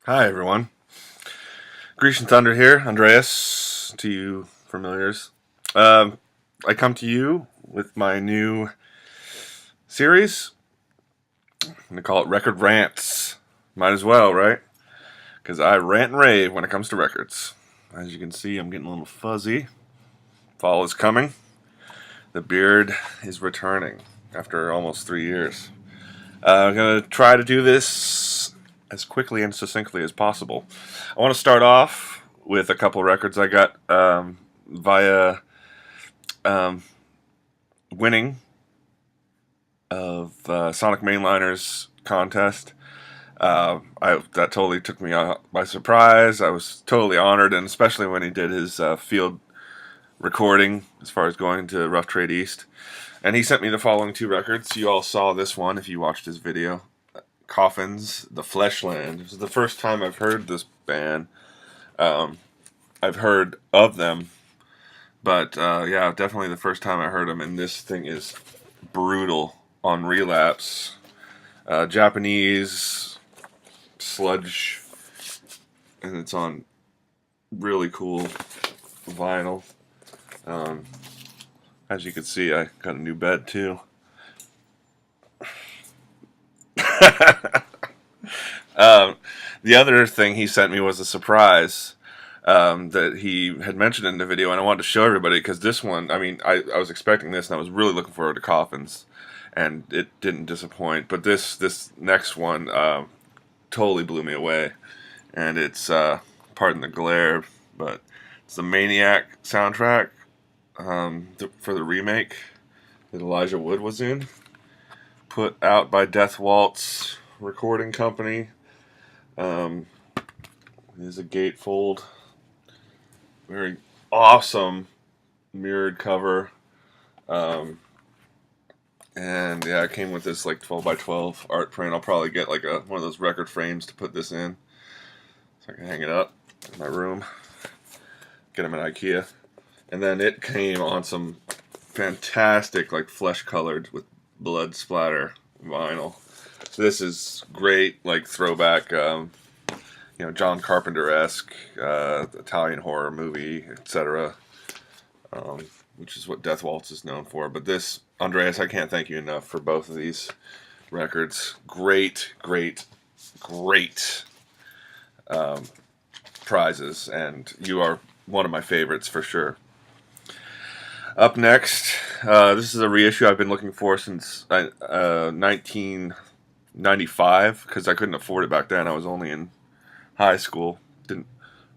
Hi, everyone. Grecian Thunder here, Andreas, to you familiars. Um, I come to you with my new series. I'm going to call it Record Rants. Might as well, right? Because I rant and rave when it comes to records. As you can see, I'm getting a little fuzzy. Fall is coming. The beard is returning after almost 3 years. I'm going to try to do this as quickly and succinctly as possible. I want to start off with a couple records I got via um, winning of Sonic Mainliner's contest. That totally took me by surprise. I was totally honored, and especially when he did his field recording as far as going to Rough Trade East. And he sent me the following two records. You all saw this one if you watched his video. Coffins, The Fleshland. This is the first time I've heard this band. I've heard of them, but yeah, definitely the first time I heard them. And this thing is brutal on Relapse. Japanese sludge, and it's on really cool vinyl. As you can see, I got a new bed too. The other thing he sent me was a surprise that he had mentioned in the video, and I wanted to show everybody because this one, I was expecting this, and I was really looking forward to Coffins, and it didn't disappoint. But this next one totally blew me away, and it's pardon the glare, but it's the Maniac soundtrack for the remake that Elijah Wood was in, put out by Death Waltz Recording Company. There's a gatefold, very awesome mirrored cover, and yeah, it came with this like 12 by 12 art print. I'll probably get like one of those record frames to put this in, so I can hang it up in my room. Get them at IKEA, and then it came on some fantastic like flesh colored with blood splatter vinyl. So this is great, like throwback, John Carpenter-esque Italian horror movie, etc., which is what Death Waltz is known for. But this, Andreas, I can't thank you enough for both of these records. Great, great, great prizes, and you are one of my favorites for sure. Up next, this is a reissue I've been looking for since 1995 because I couldn't afford it back then. I was only in high school, didn't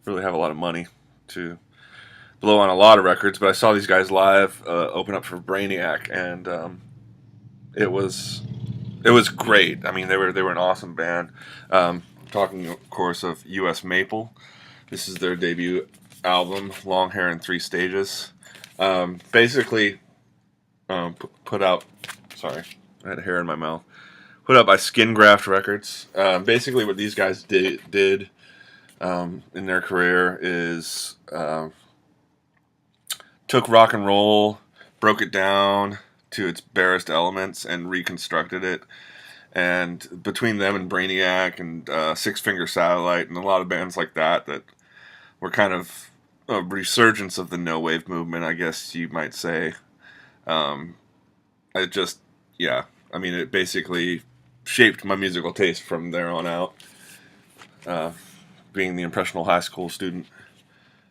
really have a lot of money to blow on a lot of records, but I saw these guys live open up for Brainiac, and it was great. I mean, they were an awesome band. Talking, of course, of U.S. Maple. This is their debut album, Long Hair in Three Stages. Basically, put out. Sorry, I had hair in my mouth. Put out by Skin Graft Records. Basically, what these guys did in their career is took rock and roll, broke it down to its barest elements, and reconstructed it. And between them and Brainiac and Six Finger Satellite and a lot of bands like that were kind of a resurgence of the no wave movement, I guess you might say. It just, yeah, it basically shaped my musical taste from there on out. Being the impressionable high school student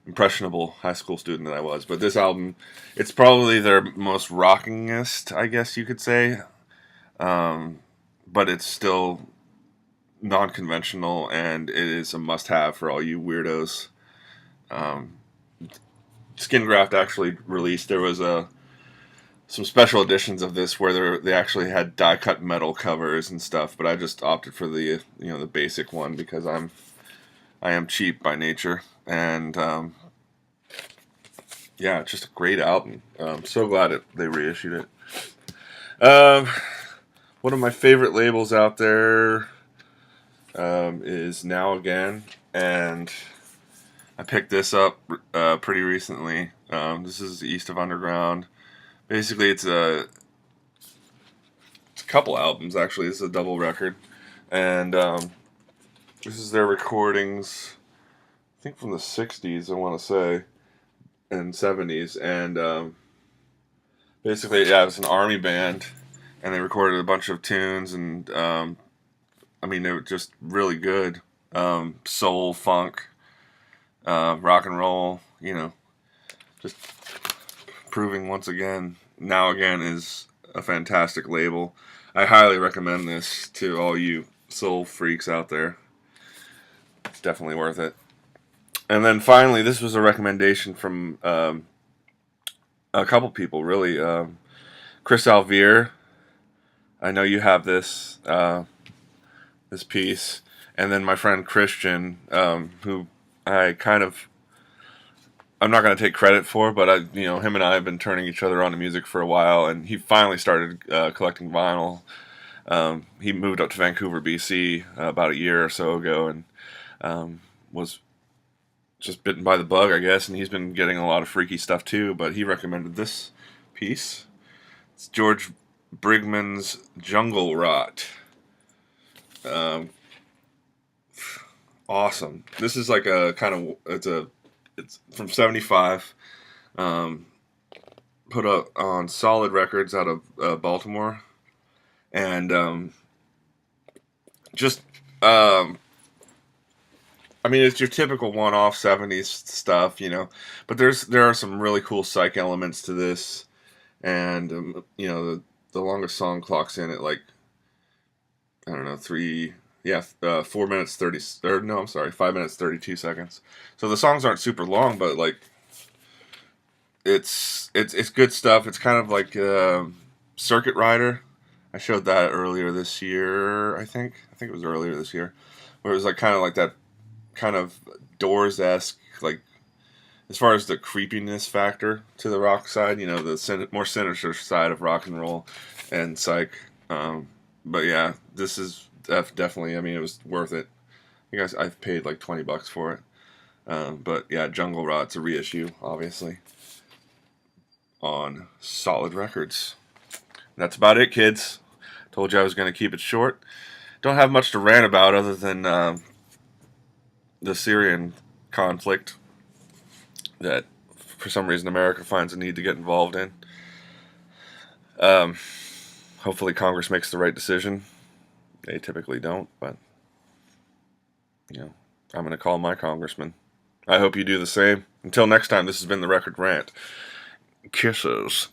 that I was. But this album, it's probably their most rockingest, I guess you could say. But it's still non-conventional, and it is a must-have for all you weirdos. Skin Graft actually released, there was some special editions of this where they actually had die-cut metal covers and stuff, but I just opted for the the basic one because I am cheap by nature, and yeah, it's just a great album. I'm so glad they reissued it. One of my favorite labels out there is Now Again, and I picked this up pretty recently. This is East of Underground. Basically, it's a couple albums, actually. It's a double record, and This is their recordings, I think from the 60s, I want to say, and 70s. And basically, yeah, it was an army band, and they recorded a bunch of tunes, and I mean, they were just really good. Soul, funk, rock and roll, just proving once again, Now Again is a fantastic label. I highly recommend this to all you soul freaks out there. It's definitely worth it. And then finally, this was a recommendation from a couple people, really. Chris Alvier, I know you have this piece, and then my friend Christian, who I kind of, I'm not going to take credit for, but him and I have been turning each other on to music for a while, and he finally started collecting vinyl. He moved up to Vancouver, BC, about a year or so ago, and was just bitten by the bug, I guess, and he's been getting a lot of freaky stuff too. But he recommended this piece. It's George Brigman's Jungle Rot. Awesome. This is like a kind of it's from '75. Put up on Solid Records out of Baltimore, and just I mean, it's your typical one-off '70s stuff, but there are some really cool psych elements to this, and the longest song clocks in at like, I don't know, 4 minutes 30, or no, I'm sorry, 5 minutes 32 seconds. So the songs aren't super long, but like it's good stuff. It's kind of like Circuit Rider. I showed that earlier this year. I think it was earlier this year, where it was like kind of like that kind of Doors-esque, like as far as the creepiness factor to the rock side, the more sinister side of rock and roll and psych. But yeah, this is definitely. I mean, it was worth it. You guys, I've paid like $20 for it. But yeah, Jungle Rot's a reissue, obviously, on Solid Records. That's about it, kids. Told you I was going to keep it short. Don't have much to rant about other than the Syrian conflict that for some reason America finds a need to get involved in. Hopefully Congress makes the right decision. They typically don't, but I'm going to call my congressman. I hope you do the same. Until next time, this has been the Record Rant. Kisses.